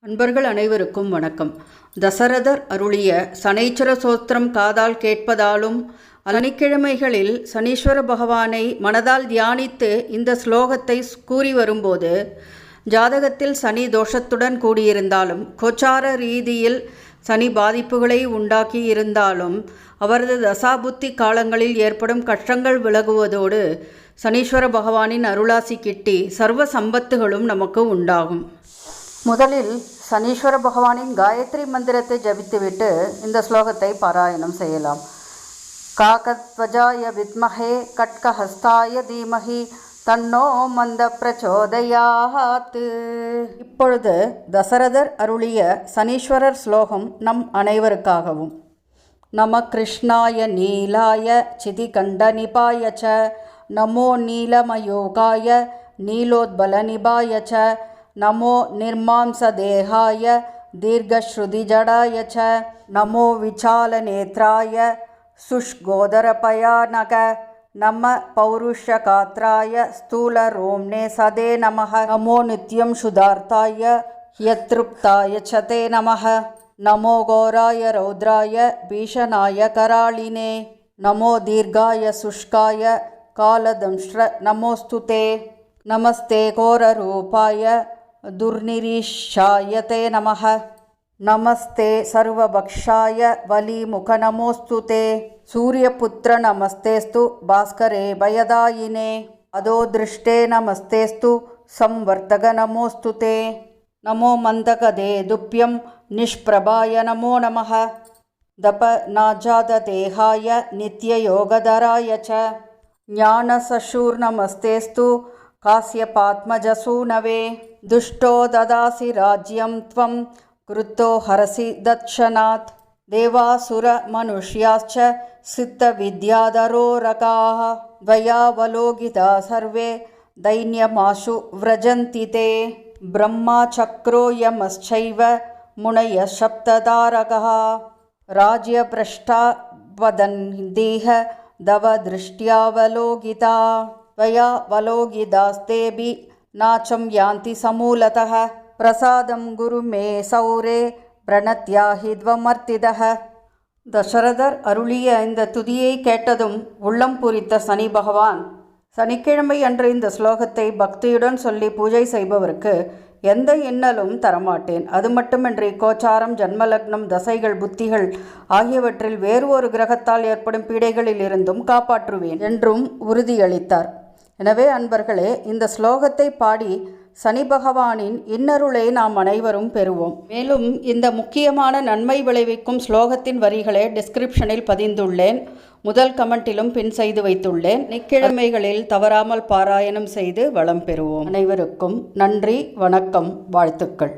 அன்பர்கள் அனைவருக்கும் வணக்கம். தசரதர் அருளிய சனீஸ்வர சோஸ்திரம் காதால் கேட்பதாலும் சனிக்கிழமைகளில் சனீஸ்வர பகவானை மனதால் தியானித்து இந்த ஸ்லோகத்தை கூறி வரும்போது ஜாதகத்தில் சனி தோஷத்துடன் கூடியிருந்தாலும் கோச்சார ரீதியில் சனி பாதிப்புகளை உண்டாக்கி இருந்தாலும் அவரது தசாபுத்தி காலங்களில் ஏற்படும் கஷ்டங்கள் விலகுவதோடு சனீஸ்வர பகவானின் அருளாசி கிட்டி சர்வ சம்பத்துகளும் நமக்கு உண்டாகும். முதலில் சனீஸ்வர பகவானின் காயத்ரி மந்திரத்தை ஜபித்துவிட்டு இந்த ஸ்லோகத்தை பாராயணம் செய்யலாம். காகத்வஜாய வித்மஹே கட்கஹஸ்தாய தீமஹி தன்னோ மந்த பிரச்சோதயாத். இப்பொழுது தசரதர் அருளிய சனீஸ்வரர் ஸ்லோகம் நம் அனைவருக்காகவும். நம கிருஷ்ணாய நீலாய சிதிகண்டநிபாய ச நமோ நீலமயோகாய நீலோத்பலநிபாய ச நமோ நிர்மாம்சதேகாய தீர்घश्रुतिजडाय च நமோ விசாலநேத்ராய சுஷ்கோதரபயானக நம பௌருஷகாத்ராய ஸ்தூலரோம்னே சதே நமः நமோ நித்யம் சுதார்த்தாய யத்ருப்தாய ச தே நமः நமோ கோராய ரௌத்ராய பீஷணாய கராளினே நமோ தீர்காய சுஷ்காய காலதம்ஷ்ர நமோஸ்து தே நமஸ்தே கோரரூபாய துர்நிரீஷாய நமः நமஸ்தே சர்வபக்ஷாய வலிமுக நமோஸ்து தே சூரியபுத்திர நமஸ்தேஸ்து பாஸ்கரே பயதாயினே அதோ திருஷ்டே நமஸ்தேஸ்து சம்வர்த்தக நமோஸ்து தே நமோ மந்தகதே துப்யம் நிஷ்பிரபாய நமோ நமः தப நாஜாததேகாய நித்யயோகதராய ச ஞானசசூர்நமஸ்தேஸ்து காஸ்யபாத்மஜசூனவே துஷ்டோ ததாசி ராஜ்யம் த்வம் கிருத்தோ ஹரசி தட்சணாத் தேவாசுர மனுஷ்யாச்ச சித்த வித்யாதரோரகாः துவயாவலோகிதா சர்வே தைன்யமாஷு விரஜந்தி தே பிரம்மா சக்ரோ யமஸ்சைவ முனய சப்ததாரகः ராஜ்யப்ரஷ்டா வதந்தீஹ தவ திருஷ்ட்யாவலோகிதா त्वयावलोकितास्तेऽपि नाचं यान्ति समूलतः प्रसादं गुरु मे सौरे प्रणत्याहि त्वमर्तितः. தசரதர் அருளிய இந்த துதியை கேட்டதும் உள்ளம் பூரித்த சனி பகவான் சனிக்கிழமை அன்று இந்த ஸ்லோகத்தை பக்தியுடன் சொல்லி பூஜை செய்பவருக்கு எந்த இன்னலும் தரமாட்டேன், அது மட்டுமின்றி கோச்சாரம் ஜன்மலக்னம் தசைகள் புத்திகள் ஆகியவற்றில் வேறு ஒரு கிரகத்தால் ஏற்படும் பீடைகளில் இருந்தும் காப்பாற்றுவேன் என்றும் உறுதியளித்தார். எனவே அன்பர்களே, இந்த ஸ்லோகத்தை பாடி சனி பகவானின் இன்னருளை நாம் அனைவரும் பெறுவோம். மேலும் இந்த முக்கியமான நன்மை விளைவிக்கும் ஸ்லோகத்தின் வரிகளை டிஸ்கிரிப்ஷனில் பதிந்துள்ளேன். முதல் கமெண்டிலும் பின் செய்து வைத்துள்ளேன். சனிக்கிழமைகளில் தவறாமல் பாராயணம் செய்து வளம் பெறுவோம். அனைவருக்கும் நன்றி, வணக்கம், வாழ்த்துக்கள்.